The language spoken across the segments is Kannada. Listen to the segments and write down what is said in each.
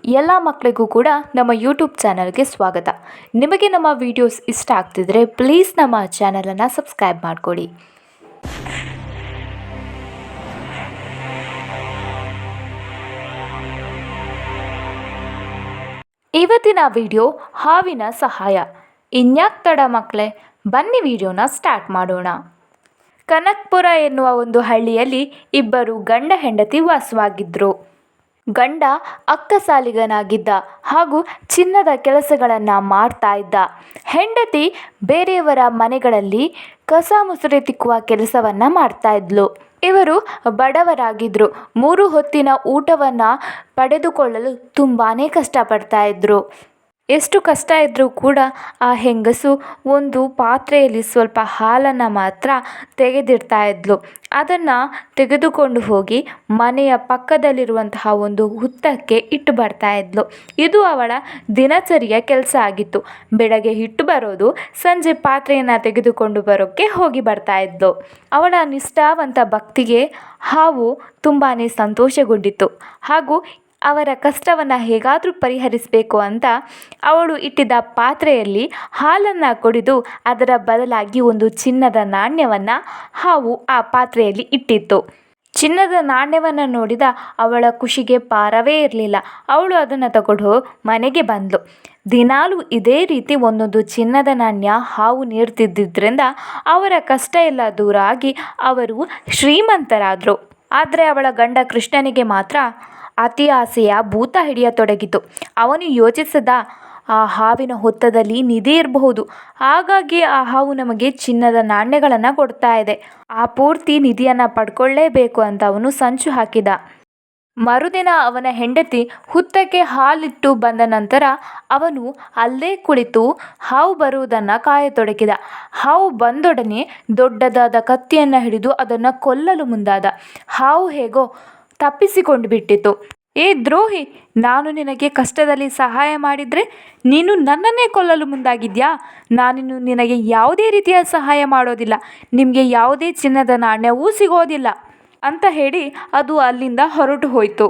ಎಲ್ಲ ಮಕ್ಕಳಿಗೂ ಕೂಡ ನಮ್ಮ ಯೂಟ್ಯೂಬ್ ಚಾನಲ್ಗೆ ಸ್ವಾಗತ. ನಿಮಗೆ ನಮ್ಮ ವಿಡಿಯೋಸ್ ಇಷ್ಟ ಆಗ್ತಿದ್ರೆ ಪ್ಲೀಸ್ ನಮ್ಮ ಚಾನಲನ್ನು ಸಬ್ಸ್ಕ್ರೈಬ್ ಮಾಡಿಕೊಡಿ. ಇವತ್ತಿನ ವಿಡಿಯೋ ಹಾವಿನ ಸಹಾಯ. ಇನ್ಯಾಕ್ ತಡ ಮಕ್ಕಳೇ, ಬನ್ನಿ ವಿಡಿಯೋನ ಸ್ಟಾರ್ಟ್ ಮಾಡೋಣ. ಕನಕಪುರ ಎನ್ನುವ ಒಂದು ಹಳ್ಳಿಯಲ್ಲಿ ಇಬ್ಬರು ಗಂಡ ಹೆಂಡತಿ ವಾಸವಾಗಿದ್ದರು. ಗಂಡ ಅಕ್ಕಸಾಲಿಗನಾಗಿದ್ದ ಹಾಗೂ ಚಿನ್ನದ ಕೆಲಸಗಳನ್ನು ಮಾಡ್ತಾ ಇದ್ದ. ಹೆಂಡತಿ ಬೇರೆಯವರ ಮನೆಗಳಲ್ಲಿ ಕಸ ಮುಸುರೆ ತಿಕ್ಕುವ ಕೆಲಸವನ್ನು ಮಾಡ್ತಾ ಇದ್ಲು. ಇವರು ಬಡವರಾಗಿದ್ದರು. 3 ಹೊತ್ತಿನ ಊಟವನ್ನು ಪಡೆದುಕೊಳ್ಳಲು ತುಂಬಾ ಕಷ್ಟಪಡ್ತಾ ಇದ್ದರು. ಎಷ್ಟು ಕಷ್ಟ ಇದ್ದರೂ ಕೂಡ ಆ ಹೆಂಗಸು ಒಂದು ಪಾತ್ರೆಯಲ್ಲಿ ಸ್ವಲ್ಪ ಹಾಲನ್ನು ಮಾತ್ರ ತೆಗೆದಿಡ್ತಾ ಇದ್ಲು. ಅದನ್ನು ತೆಗೆದುಕೊಂಡು ಹೋಗಿ ಮನೆಯ ಪಕ್ಕದಲ್ಲಿರುವಂತಹ ಒಂದು ಹುತ್ತಕ್ಕೆ ಇಟ್ಟು ಬರ್ತಾ ಇದ್ಲು. ಇದು ಅವಳ ದಿನಚರಿಯ ಕೆಲಸ ಆಗಿತ್ತು. ಬೆಳಗ್ಗೆ ಇಟ್ಟು ಬರೋದು, ಸಂಜೆ ಪಾತ್ರೆಯನ್ನು ತೆಗೆದುಕೊಂಡು ಬರೋಕ್ಕೆ ಹೋಗಿ ಬರ್ತಾ ಇದ್ಲು. ಅವಳ ನಿಷ್ಠಾವಂತ ಭಕ್ತಿಗೆ ಹಾವು ತುಂಬಾ ಸಂತೋಷಗೊಂಡಿತ್ತು ಹಾಗೂ ಅವರ ಕಷ್ಟವನ್ನು ಹೇಗಾದರೂ ಪರಿಹರಿಸಬೇಕು ಅಂತ ಅವಳು ಇಟ್ಟಿದ್ದ ಪಾತ್ರೆಯಲ್ಲಿ ಹಾಲನ್ನು ಕುಡಿದು ಅದರ ಬದಲಾಗಿ ಒಂದು ಚಿನ್ನದ ನಾಣ್ಯವನ್ನು ಹಾವು ಆ ಪಾತ್ರೆಯಲ್ಲಿ ಇಟ್ಟಿತ್ತು. ಚಿನ್ನದ ನಾಣ್ಯವನ್ನು ನೋಡಿದ ಅವಳ ಖುಷಿಗೆ ಪಾರವೇ ಇರಲಿಲ್ಲ. ಅವಳು ಅದನ್ನು ತಗೊಂಡು ಮನೆಗೆ ಬಂದಳು. ದಿನಾಲೂ ಇದೇ ರೀತಿ ಒಂದೊಂದು ಚಿನ್ನದ ನಾಣ್ಯ ಹಾವು ನೀಡ್ತಿದ್ದರಿಂದ ಅವರ ಕಷ್ಟ ಎಲ್ಲ ದೂರ ಆಗಿ ಅವರು ಶ್ರೀಮಂತರಾದರು. ಆದರೆ ಅವಳ ಗಂಡ ಕೃಷ್ಣನಿಗೆ ಮಾತ್ರ ಅತಿ ಆಸೆಯ ಭೂತ ಹಿಡಿಯತೊಡಗಿತು. ಅವನು ಯೋಚಿಸಿದ, ಆ ಹಾವಿನ ಹೊತ್ತದಲ್ಲಿ ನಿಧಿ ಇರಬಹುದು. ಹಾಗಾಗಿ ಆ ಹಾವು ನಮಗೆ ಚಿನ್ನದ ನಾಣ್ಯಗಳನ್ನು ಕೊಡ್ತಾ ಇದೆ. ಆ ಪೂರ್ತಿ ನಿಧಿಯನ್ನು ಪಡ್ಕೊಳ್ಳೇಬೇಕು ಅಂತ ಅವನು ಸಂಚು ಹಾಕಿದ. ಮರುದಿನ ಅವನ ಹೆಂಡತಿ ಹುತ್ತಕ್ಕೆ ಹಾಲಿಟ್ಟು ಬಂದ ನಂತರ ಅವನು ಅಲ್ಲೇ ಕುಳಿತು ಹಾವು ಬರುವುದನ್ನು ಕಾಯತೊಡಗಿದ. ಹಾವು ಬಂದೊಡನೆ ದೊಡ್ಡದಾದ ಕತ್ತಿಯನ್ನು ಹಿಡಿದು ಅದನ್ನು ಕೊಲ್ಲಲು ಮುಂದಾದ. ಹಾವು ಹೇಗೋ ತಪ್ಪಿಸಿಕೊಂಡು ಬಿಟ್ಟಿತು. ಏ ದ್ರೋಹಿ, ನಾನು ನಿನಗೆ ಕಷ್ಟದಲ್ಲಿ ಸಹಾಯ ಮಾಡಿದರೆ ನೀನು ನನ್ನನ್ನೇ ಕೊಲ್ಲಲು ಮುಂದಾಗಿದ್ಯಾ? ನಾನಿನ್ನು ನಿನಗೆ ಯಾವುದೇ ರೀತಿಯ ಸಹಾಯ ಮಾಡೋದಿಲ್ಲ. ನಿಮಗೆ ಯಾವುದೇ ಚಿನ್ನದ ನಾಣ್ಯವೂ ಸಿಗೋದಿಲ್ಲ ಅಂತ ಹೇಳಿ ಅದು ಅಲ್ಲಿಂದ ಹೊರಟು ಹೋಯಿತು.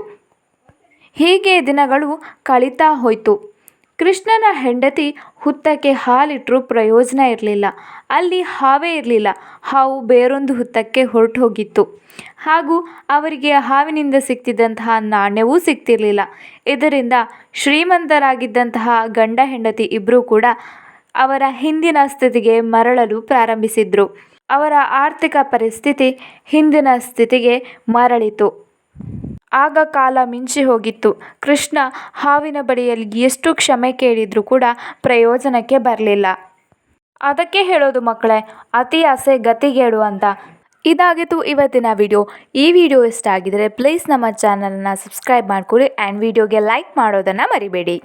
ಹೀಗೆ ದಿನಗಳು ಕಳೀತಾ ಹೋಯಿತು. ಕೃಷ್ಣನ ಹೆಂಡತಿ ಹುತ್ತಕ್ಕೆ ಹಾಲಿಟ್ಟರೂ ಪ್ರಯೋಜನ ಇರಲಿಲ್ಲ. ಅಲ್ಲಿ ಹಾವೇ ಇರಲಿಲ್ಲ. ಹಾವು ಬೇರೊಂದು ಹುತ್ತಕ್ಕೆ ಹೊರಟು ಹೋಗಿತ್ತು ಹಾಗೂ ಅವರಿಗೆ ಹಾವಿನಿಂದ ಸಿಗ್ತಿದ್ದಂತಹ ನಾಣ್ಯವೂ ಸಿಗ್ತಿರಲಿಲ್ಲ. ಇದರಿಂದ ಶ್ರೀಮಂತರಾಗಿದ್ದಂತಹ ಗಂಡ ಹೆಂಡತಿ ಇಬ್ಬರೂ ಕೂಡ ಅವರ ಹಿಂದಿನ ಸ್ಥಿತಿಗೆ ಮರಳಲು ಪ್ರಾರಂಭಿಸಿದರು. ಅವರ ಆರ್ಥಿಕ ಪರಿಸ್ಥಿತಿ ಹಿಂದಿನ ಸ್ಥಿತಿಗೆ ಮರಳಿತು. ಆಗ ಕಾಲ ಮಿಂಚಿ ಹೋಗಿತ್ತು. ಕೃಷ್ಣ ಹಾವಿನ ಬಳಿಯಲ್ಲಿ ಎಷ್ಟು ಕ್ಷಮೆ ಕೇಳಿದರೂ ಕೂಡ ಪ್ರಯೋಜನಕ್ಕೆ ಬರಲಿಲ್ಲ. ಅದಕ್ಕೆ ಹೇಳೋದು ಮಕ್ಕಳೇ, ಅತಿ ಆಸೆ ಗತಿಗೇಡು ಅಂತ. ಇದಾಗಿತ್ತು ಇವತ್ತಿನ ವಿಡಿಯೋ. ಈ ವಿಡಿಯೋ ಇಷ್ಟ ಆಗಿದರೆ ಪ್ಲೀಸ್ ನಮ್ಮ ಚಾನಲನ್ನು ಸಬ್ಸ್ಕ್ರೈಬ್ ಮಾಡಿಕೊಡಿ ಆ್ಯಂಡ್ ವಿಡಿಯೋಗೆ ಲೈಕ್ ಮಾಡೋದನ್ನು ಮರಿಬೇಡಿ.